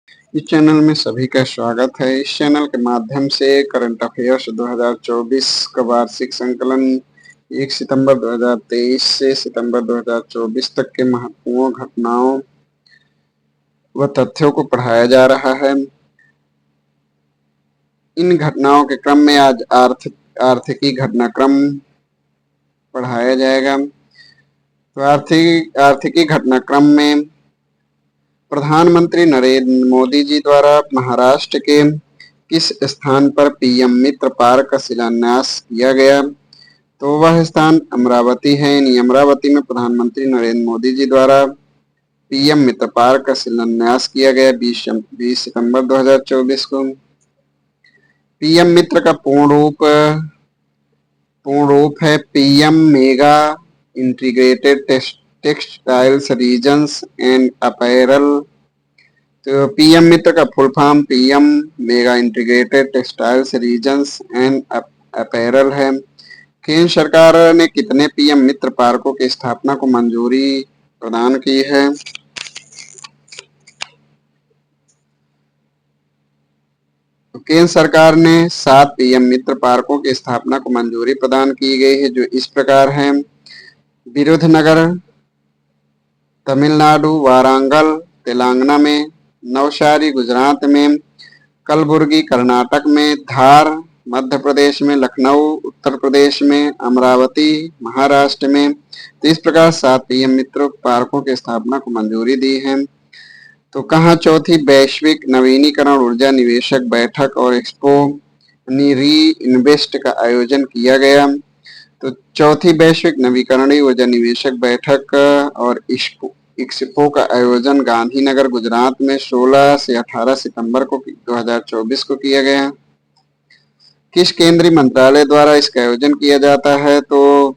इस चैनल में सभी का स्वागत है। इस चैनल के माध्यम से करंट अफेयर्स 2024 का वार्षिक संकलन 1 सितंबर 2023 से सितंबर 2024 तक के महत्वपूर्ण घटनाओं व तथ्यों को पढ़ाया जा रहा है। इन घटनाओं के क्रम में आज आर्थिकी घटनाक्रम पढ़ाया जाएगा। तो आर्थिकी घटनाक्रम में प्रधानमंत्री नरेंद्र मोदी जी द्वारा महाराष्ट्र के किस स्थान पर पीएम मित्र पार्क का शिलान्यास किया गया? तो वह स्थान अमरावती है। यानी अमरावती में प्रधानमंत्री नरेंद्र मोदी जी द्वारा पीएम मित्र पार्क का शिलान्यास किया गया 20 सितंबर 2024 को। पीएम मित्र का पूर्ण रूप है PM mega integrated textiles regions and apparel. तो पीएम मित्र का full form PM mega integrated textiles regions and apparel है। केंद्र सरकार ने कितने पीएम मित्र पार्कों की स्थापना को मंजूरी प्रदान की है? तो केंद्र सरकार ने 7 पीएम मित्र पार्कों की स्थापना को मंजूरी प्रदान की गई है, जो इस प्रकार हैं। विरुधनगर तमिलनाडु, वारंगल तेलंगाना में, नवसारी गुजरात में, कलबुर्गी कर्नाटक में, धार मध्य प्रदेश में, लखनऊ उत्तर प्रदेश में, अमरावती महाराष्ट्र में। तो इस प्रकार 7 पीएम मित्र पार्कों की स्थापना को मंजूरी दी है। तो कहाँ चौथी वैश्विक नवीनीकरण ऊर्जा निवेशक बैठक और एक्सपो री इन्वेस्ट का आयोजन किया गया? तो चौथी वैश्विक नवीकरणीय ऊर्जा निवेशक बैठक और एक्सपो का आयोजन गांधीनगर गुजरात में 16 से 18 सितंबर को 2024 को किया गया। किस केंद्रीय मंत्रालय द्वारा इसका आयोजन किया जाता है? तो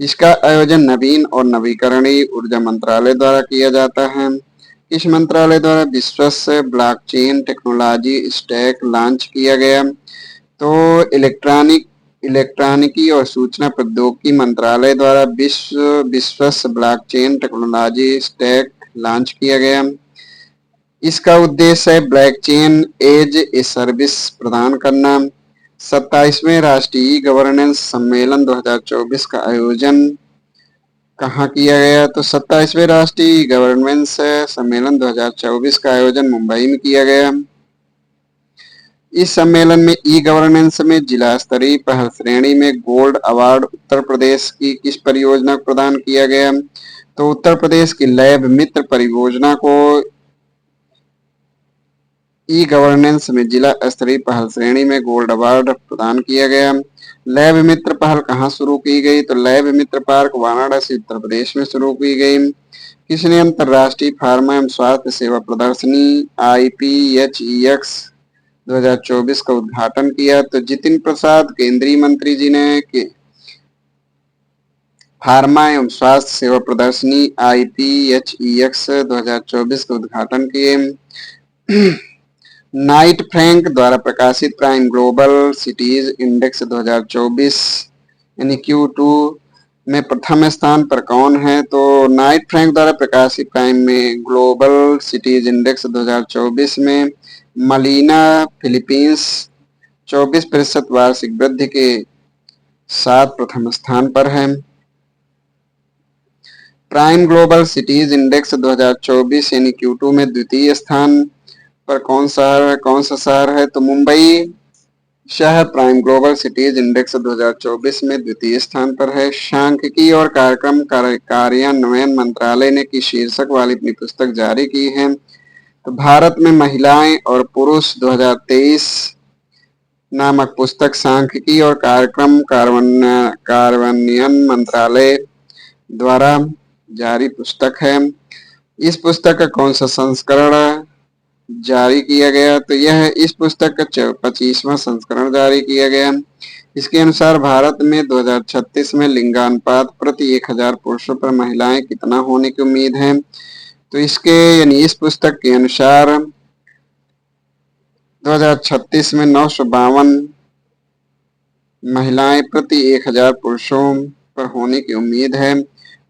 इसका आयोजन नवीन और नवीकरणीय ऊर्जा मंत्रालय द्वारा किया जाता है। इस मंत्रालय द्वारा विश्व ब्लॉकचेन टेक्नोलॉजी स्टैक लॉन्च किया गया? तो इलेक्ट्रॉनिकी और सूचना प्रौद्योगिकी मंत्रालय द्वारा विश्व ब्लॉकचेन टेक्नोलॉजी स्टैक लॉन्च किया गया। इसका उद्देश्य है ब्लॉकचेन एज ए सर्विस प्रदान करना। 27वें राष्ट्रीय गवर्नेंस सम्मेलन 2024 का आयोजन कहाँ किया गया? तो 27वें राष्ट्रीय गवर्नेंस सम्मेलन 2024 का आयोजन मुंबई में किया गया। इस सम्मेलन में ई गवर्नेंस में जिला स्तरीय पहल श्रेणी में गोल्ड अवार्ड उत्तर प्रदेश की किस परियोजना को प्रदान किया गया? तो उत्तर प्रदेश की लैब मित्र परियोजना को ई गवर्नेंस में जिला स्तरीय पहल श्रेणी में गोल्ड अवार्ड प्रदान किया गया। लैब मित्र पहल कहाँ शुरू की गई? तो लैब मित्र पार्क वाराणसी उत्तर प्रदेश में शुरू की गई। किसने अंतर्राष्ट्रीय फार्मा एवं स्वास्थ्य सेवा प्रदर्शनी IPHEX 2024 का उद्घाटन किया? तो जितिन प्रसाद केंद्रीय मंत्री जी ने फार्मा एवं स्वास्थ्य सेवा प्रदर्शनी IPHEX 2024 का उद्घाटन किए। नाइट फ्रैंक द्वारा प्रकाशित प्राइम ग्लोबल सिटीज इंडेक्स 2024 यानी Q2 में प्रथम स्थान पर कौन है? तो नाइट फ्रैंक द्वारा प्रकाशित प्राइम में ग्लोबल सिटीज इंडेक्स 2024 में मलीना फिलीपींस 24% वार्षिक वृद्धि के साथ प्रथम स्थान पर है। प्राइम ग्लोबल सिटीज इंडेक्स 2024 यानी Q2 में द्वितीय स्थान पर कौन सा शहर है? तो मुंबई शहर प्राइम ग्लोबल सिटीज इंडेक्स 2024 में द्वितीय स्थान पर है। सांख्यिकी और कार्यक्रम कार्यान्वयन मंत्रालय ने किस शीर्षक वाली अपनी पुस्तक जारी की है? तो भारत में महिलाएं और पुरुष 2023 नामक पुस्तक सांख्यिकी और कार्यक्रम कार्यान्वयन मंत्रालय द्वारा जारी पुस्तक है। इस पुस्तक का कौन सा संस्करण जारी किया गया? तो यह इस पुस्तक का 25वां संस्करण जारी किया गया। इसके अनुसार भारत में 2036 में लिंगानुपात प्रति 1000 पुरुषों पर महिलाएं कितना होने की उम्मीद है? तो इस पुस्तक के अनुसार 2036 में 952 महिलाएं प्रति 1000 पुरुषों पर होने की उम्मीद है।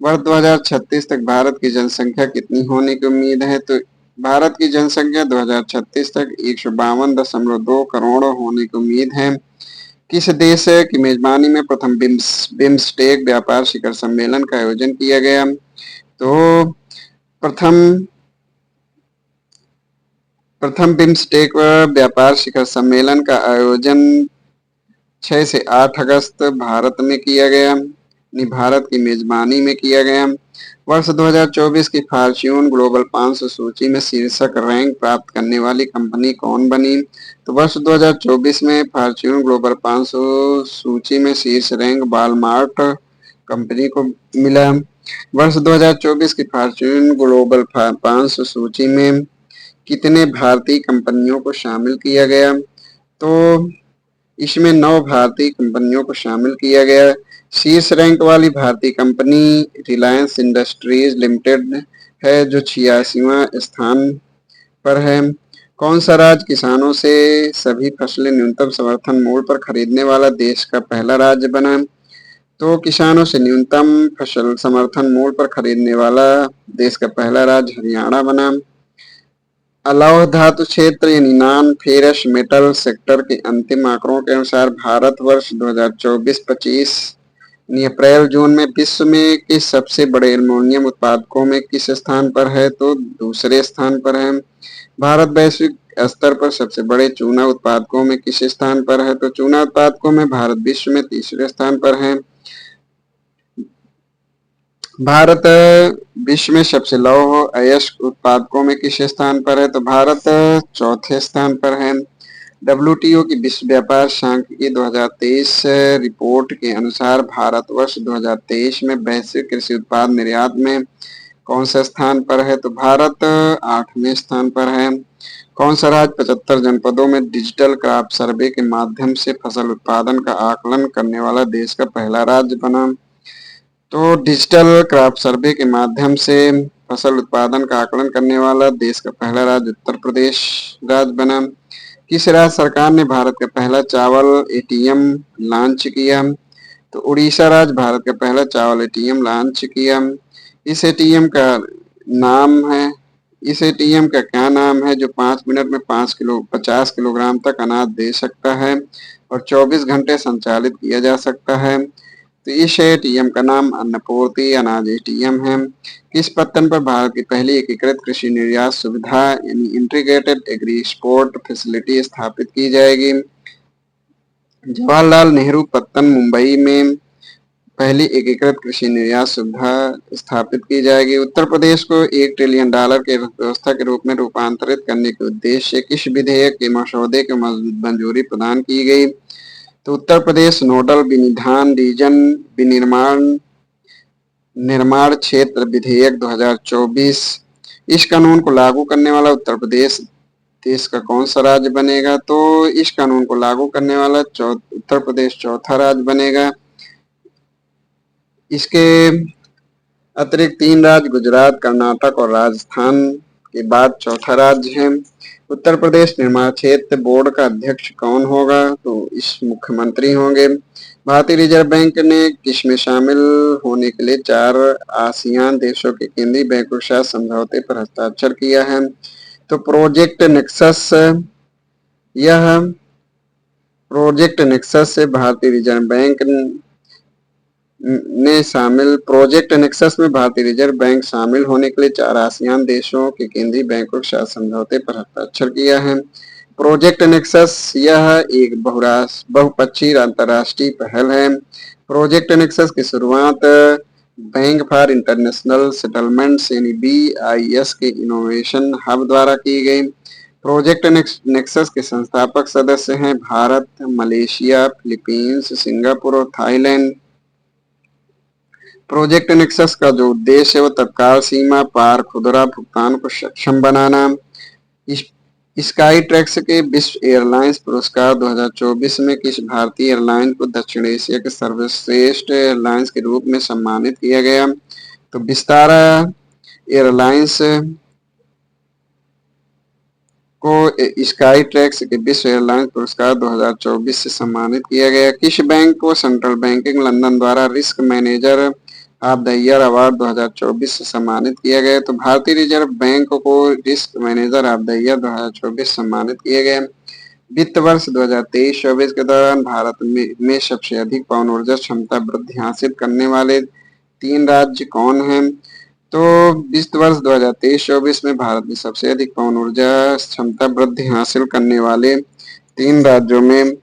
वर्ष 2036 तक भारत की जनसंख्या कितनी होने की उम्मीद है? तो भारत की जनसंख्या 2036 तक 152.2 करोड़ होने की उम्मीद है। किस देश की मेजबानी में प्रथम बिम्स्टेक व्यापार शिखर सम्मेलन का आयोजन किया गया? तो प्रथम प्रथम बिम्स्टेक व्यापार शिखर सम्मेलन का आयोजन 6 से 8 अगस्त भारत में किया गया, भारत की मेजबानी में किया गया। वर्ष 2024 की फॉर्च्यून ग्लोबल 500 सूची में शीर्षक रैंक प्राप्त करने वाली कंपनी कौन बनी? तो वर्ष 2024 में फॉर्च्यून ग्लोबल 500 सूची में शीर्ष रैंक वॉलमार्ट कंपनी को मिला। वर्ष 2024 की फॉर्च्यून ग्लोबल 500 सूची में कितने भारतीय कंपनियों को शामिल किया गया? तो इसमें 9 भारतीय कंपनियों को शामिल किया गया। शीर्ष रैंक वाली भारतीय कंपनी रिलायंस इंडस्ट्रीज लिमिटेड है, जो 86वां स्थान पर है। कौन सा राज्य किसानों से सभी फसलें न्यूनतम समर्थन मूल्य पर खरीदने वाला देश का पहला राज्य बना? तो किसानों से न्यूनतम फसल समर्थन मूल्य पर खरीदने वाला देश का पहला राज्य हरियाणा बना। अलावा धातु क्षेत्र यानी नॉन फेरस मेटल सेक्टर के अंतिम आंकड़ों के अनुसार भारत वर्ष 2024-25 अप्रैल जून में विश्व में के सबसे बड़े एल्युमिनियम उत्पादकों में किस स्थान पर है? तो दूसरे स्थान पर है। भारत वैश्विक स्तर पर सबसे बड़े चूना उत्पादकों में किस स्थान पर है? तो चूना उत्पादकों में भारत विश्व में तीसरे स्थान पर है। भारत विश्व में सबसे लौह अयस्क उत्पादकों में किस स्थान पर है? तो भारत चौथे स्थान पर है। डब्ल्यूटीओ की विश्व व्यापार सांख्यिकी 2023 रिपोर्ट के अनुसार भारत वर्ष 2023 में वैश्विक कृषि उत्पाद निर्यात में कौन सा स्थान पर है? तो भारत 8वें स्थान पर है। कौन सा राज्य 75 जनपदों में डिजिटल क्रॉप सर्वे के माध्यम से फसल उत्पादन का आकलन करने वाला देश का पहला राज्य बना? तो डिजिटल क्रॉप सर्वे के माध्यम से फसल उत्पादन का आकलन करने वाला देश का पहला राज्य उत्तर प्रदेश राज्य बना। किस राज्य सरकार ने भारत का पहला चावल एटीएम लॉन्च किया? तो उड़ीसा राज्य भारत का पहला चावल एटीएम लॉन्च किया। इस एटीएम का नाम है इस एटीएम का क्या नाम है जो 5 मिनट में 50 किलोग्राम तक अनाज दे सकता है और 24 घंटे संचालित किया जा सकता है? तो इस एटीएम का नाम अन्नपूर्ति अनाज एटीएम है। किस पत्तन पर भारत की पहली एकीकृत कृषि निर्यात सुविधा यानी इंटीग्रेटेड एग्री एक्सपोर्ट फैसिलिटी स्थापित की जाएगी? जवाहरलाल नेहरू पत्तन मुंबई में पहली एकीकृत कृषि निर्यात सुविधा स्थापित की जाएगी। उत्तर प्रदेश को $1 ट्रिलियन की अर्थव्यवस्था के रूप में रूपांतरित करने के उद्देश्य से किस विधेयक के मसौदे को मंजूरी प्रदान की गई? तो उत्तर प्रदेश नोडल विनिधान रीजन निर्माण क्षेत्र विधेयक 2024। इस कानून को लागू करने वाला उत्तर प्रदेश देश का कौन सा राज्य बनेगा? तो इस कानून को लागू करने वाला उत्तर प्रदेश चौथा राज्य बनेगा। इसके अतिरिक्त 3 राज्य गुजरात, कर्नाटक और राजस्थान के बाद चौथा राज्य है। उत्तर प्रदेश निर्माण क्षेत्र बोर्ड का अध्यक्ष कौन होगा? तो इस मुख्यमंत्री होंगे। भारतीय रिजर्व बैंक ने किसमें शामिल होने के लिए 4 आसियान देशों के केंद्रीय बैंकों के साथ समझौते पर हस्ताक्षर किया है? तो प्रोजेक्ट नेक्सस से भारतीय रिजर्व बैंक प्रोजेक्ट नेक्सस में भारतीय रिजर्व बैंक शामिल होने के लिए 4 आसियान देशों के केंद्रीय बैंकों के साथ समझौते पर हस्ताक्षर किया है। प्रोजेक्ट नेक्सस यह एक बहुपक्षीय अंतर्राष्ट्रीय पहल है। प्रोजेक्ट नेक्सस की शुरुआत बैंक फॉर इंटरनेशनल सेटलमेंट्स यानी BIS के इनोवेशन हब द्वारा की गई। प्रोजेक्ट नेक्सस के संस्थापक सदस्य हैं भारत, मलेशिया, फिलीपींस, सिंगापुर और थाईलैंड। प्रोजेक्ट नेक्सस का जो उद्देश्य है वो तत्काल सीमा पार खुदरा भुगतान को सक्षम बनाना। स्काई ट्रैक्स के विश्व एयरलाइंस पुरस्कार 2024 में किस भारतीय एयरलाइन को दक्षिण एशिया के सर्वश्रेष्ठ एयरलाइंस के रूप में सम्मानित किया गया? तो विस्तारा एयरलाइंस को स्काई ट्रैक्स के विश्व एयरलाइंस पुरस्कार 2024 से सम्मानित किया गया। किस बैंक को सेंट्रल बैंकिंग लंदन द्वारा risk manager of the year award 2024 से सम्मानित किया गया। तो भारतीय रिजर्व बैंक को risk manager of the year 2024 सम्मानित किए गए। वित्त वर्ष 2023-24 के दौरान भारत में सबसे अधिक पवन ऊर्जा क्षमता वृद्धि हासिल करने वाले 3 राज्य कौन हैं? तो वित्त वर्ष 2023-24 में भारत में सबसे अधिक पवन ऊर्जा क्षमता वृद्धि हासिल करने वाले 3 राज्यों में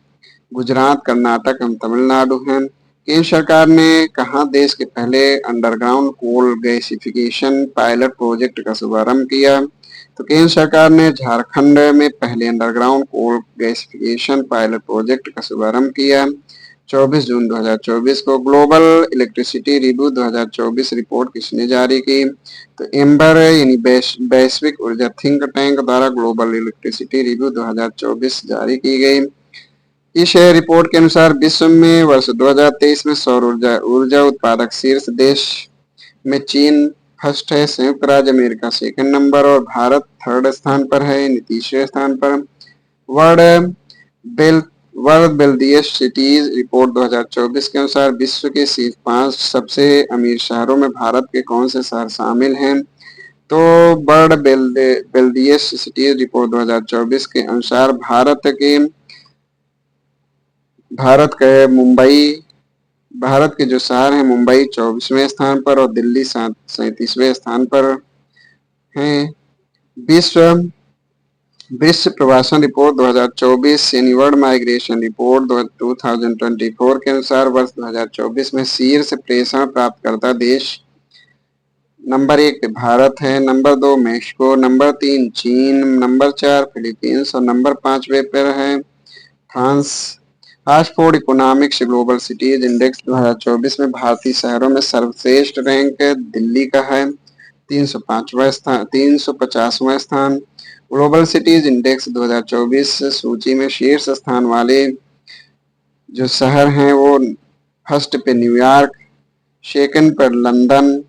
गुजरात, कर्नाटक एवं तमिलनाडु हैं। केंद्र सरकार ने कहाँ देश के पहले underground coal gasification pilot project का शुभारंभ किया? तो केंद्र सरकार ने झारखंड में पहले underground coal gasification pilot project का शुभारंभ किया। 24 जून 2024 को ग्लोबल इलेक्ट्रिसिटी रिव्यू 2024 रिपोर्ट किसने जारी की? तो एम्बर यानी वैश्विक ऊर्जा थिंक टैंक द्वारा ग्लोबल इलेक्ट्रिसिटी रिव्यू 2024 जारी की गई। इस रिपोर्ट के अनुसार विश्व में वर्ष 2023 में सौर ऊर्जा उत्पादक शीर्ष देश में चीन फर्स्ट है, संयुक्त राज्य अमेरिका सेकंड नंबर और भारत थर्ड स्थान पर है, तीसरे स्थान पर। वर्ल्ड वेल्दिएस्ट सिटीज रिपोर्ट 2024 के अनुसार विश्व के शीर्ष 5 सबसे अमीर शहरों में भारत के कौन से शहर शामिल हैं? तो वर्ल्ड वेल्दिएस्ट सिटीज रिपोर्ट 2024 के अनुसार भारत के जो शहर हैं मुंबई 24वें स्थान पर और दिल्ली 37वें स्थान पर हैं। विश्व प्रवासन रिपोर्ट 2024 यानी वर्ल्ड माइग्रेशन रिपोर्ट 2024 के अनुसार वर्ष 2024 में शीर्ष प्रेषण प्राप्तकर्ता देश नंबर 1 भारत है, नंबर 2 मेक्सिको, नंबर 3 चीन, नंबर 4 फिलीपींस और नंबर 5वें पर है France. Oxford economics global cities index 2024 में भारतीय शहरों में सर्वश्रेष्ठ रैंक दिल्ली का है, 350वां स्थान। ग्लोबल सिटीज इंडेक्स 2024 सूची में शीर्ष स्थान वाले जो शहर हैं वो फर्स्ट पे न्यूयॉर्क, सेकंड पर लंदन,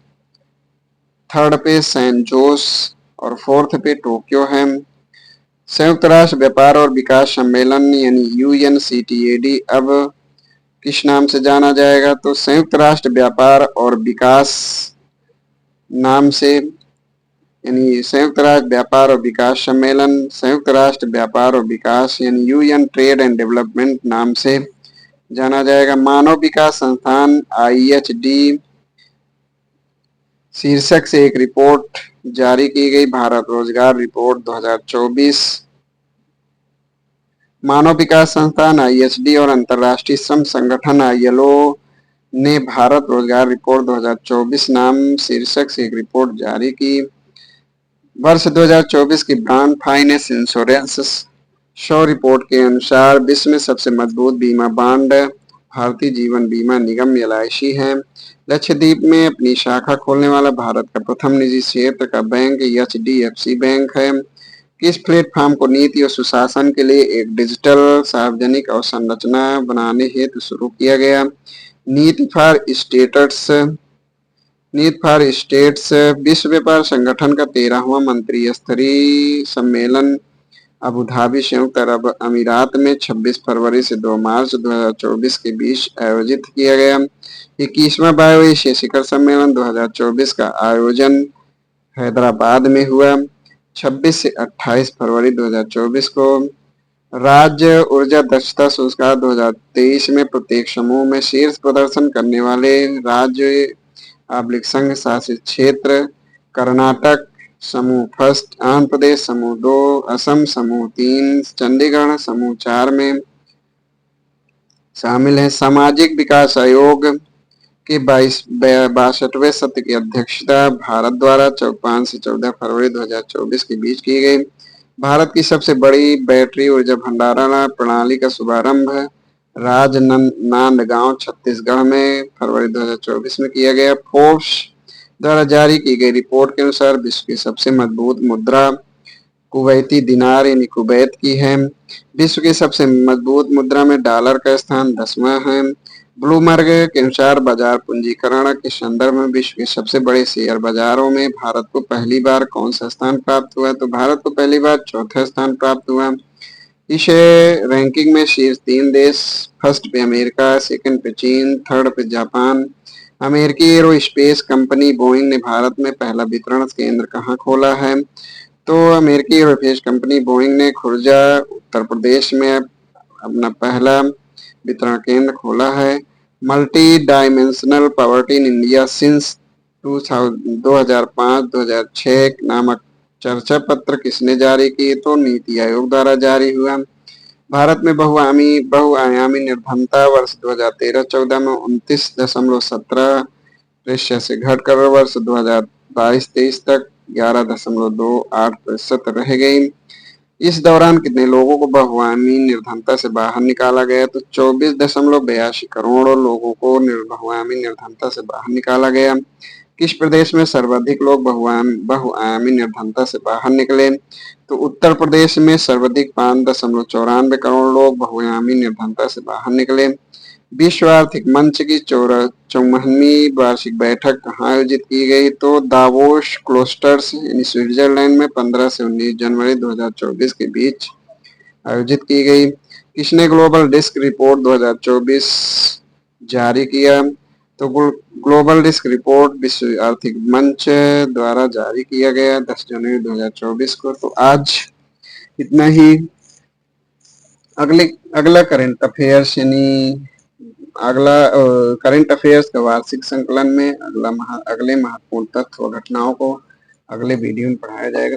थर्ड पे सैन जोस और फोर्थ पे टोक्यो है। संयुक्त राष्ट्र व्यापार और विकास सम्मेलन यानी UNCTAD अब किस नाम से जाना जाएगा? तो संयुक्त राष्ट्र व्यापार और विकास नाम से यानी संयुक्त राष्ट्र व्यापार और विकास सम्मेलन, संयुक्त राष्ट्र व्यापार और विकास यानी UN ट्रेड एंड डेवलपमेंट नाम से जाना जाएगा। मानव विकास संस्थान IHD शीर्षक से एक रिपोर्ट जारी की गई, भारत रोजगार रिपोर्ट 2024। मानव विकास संस्थान IHD और अंतर्राष्ट्रीय श्रम संगठन ILO ने भारत रोजगार रिपोर्ट 2024 नाम शीर्षक से एक रिपोर्ट जारी की। वर्ष 2024 की brand finance insurance show report के अनुसार विश्व में सबसे मजबूत बीमा बांड भारतीय जीवन बीमा निगम LIC है। लक्षद्वीप में अपनी शाखा खोलने वाला भारत का प्रथम निजी क्षेत्र का बैंक HDFC बैंक है। किस प्लेटफॉर्म को नीति और सुशासन के लिए एक डिजिटल सार्वजनिक अवसंरचना बनाने हेतु शुरू किया गया? नीति फॉर स्टेट्स विश्व व्यापार संगठन का 13वां मंत्री स्तरीय सम्मेलन अबू धाबी संयुक्त अरब अमीरात में 26 फरवरी से 2 मार्च 2024 के बीच आयोजित किया गया। 21वां बायो एशिया शिखर सम्मेलन 2024 का आयोजन हैदराबाद में हुआ। 26 से 28 फरवरी 2024 को राज्य ऊर्जा दक्षता सूचकांक 2023 में प्रत्येक समूह में शीर्ष प्रदर्शन करने वाले राज्य संघ शासित क्षेत्र कर्नाटक समूह फर्स्ट, आंध्र प्रदेश समूह 2, असम समूह 3, चंडीगढ़ समूह 4 में शामिल है। सामाजिक विकास आयोग के 62वें सत्र की अध्यक्षता भारत द्वारा 5 से 14 फरवरी 2024 के बीच की गई। भारत की सबसे बड़ी बैटरी ऊर्जा भंडारण प्रणाली का शुभारंभ राजनांदगांव छत्तीसगढ़ में फरवरी 2024 में किया गया। फोर्ब्स द्वारा जारी की गई रिपोर्ट के अनुसार विश्व की सबसे मजबूत मुद्रा कुवैती दिनार यानी कुवैत की है। विश्व की सबसे मजबूत मुद्रा में डॉलर का स्थान 10वां है। ब्लूमबर्ग के अनुसार बाजार पूंजीकरण के संदर्भ में विश्व के सबसे बड़े शेयर बाजारों में भारत को पहली बार कौन सा स्थान प्राप्त हुआ? तो भारत को पहली बार चौथा स्थान प्राप्त हुआ। इस रैंकिंग में शीर्ष 3 देश फर्स्ट पे अमेरिका, सेकंड पे चीन, थर्ड पे जापान अमेरिकी एरोस्पेस कंपनी बोइंग ने भारत में पहला वितरण केंद्र कहाँ खोला है? तो अमेरिकी एरोस्पेस कंपनी बोइंग ने खुर्जा उत्तर प्रदेश में अपना पहला वितरण केंद्र खोला है। Multi dimensional poverty in India since 2005-2006 नामक चर्चा पत्र किसने जारी की? तो नीति आयोग द्वारा जारी हुआ। भारत में बहुआयामी निर्धनता वर्ष 2013-14 में 29.17% से घटकर वर्ष 2022-23 तक 11.28% रह गई। इस दौरान कितने लोगों को बहुआयामी निर्धनता से बाहर निकाला गया? तो 24.82 करोड़ लोगों को बहुआयामी निर्धनता से बाहर निकाला गया। किस प्रदेश में सर्वाधिक लोग बहुआयामी निर्धनता से बाहर निकले? तो उत्तर प्रदेश में सर्वाधिक 5.94 करोड़ लोग बहुआयामी निर्धनता से बाहर निकले। विश्व आर्थिक मंच की 54वीं वार्षिक बैठक कहाँ आयोजित की गई? तो दावोस क्लोस्टर्स यानी स्विट्जरलैंड में 15 से 19 जनवरी 2024 के बीच आयोजित की गई। किसने ग्लोबल डिस्क रिपोर्ट 2024 जारी किया? तो ग्लोबल डिस्क रिपोर्ट विश्व आर्थिक मंच द्वारा जारी किया गया 10 जनवरी 2024 को। तो आज इतना ही। अगला करंट अफेयर्स यानी अगला करंट अफेयर्स का वार्षिक संकलन में अगले महत्वपूर्ण तथ्य व घटनाओं को अगले वीडियो में पढ़ाया जाएगा।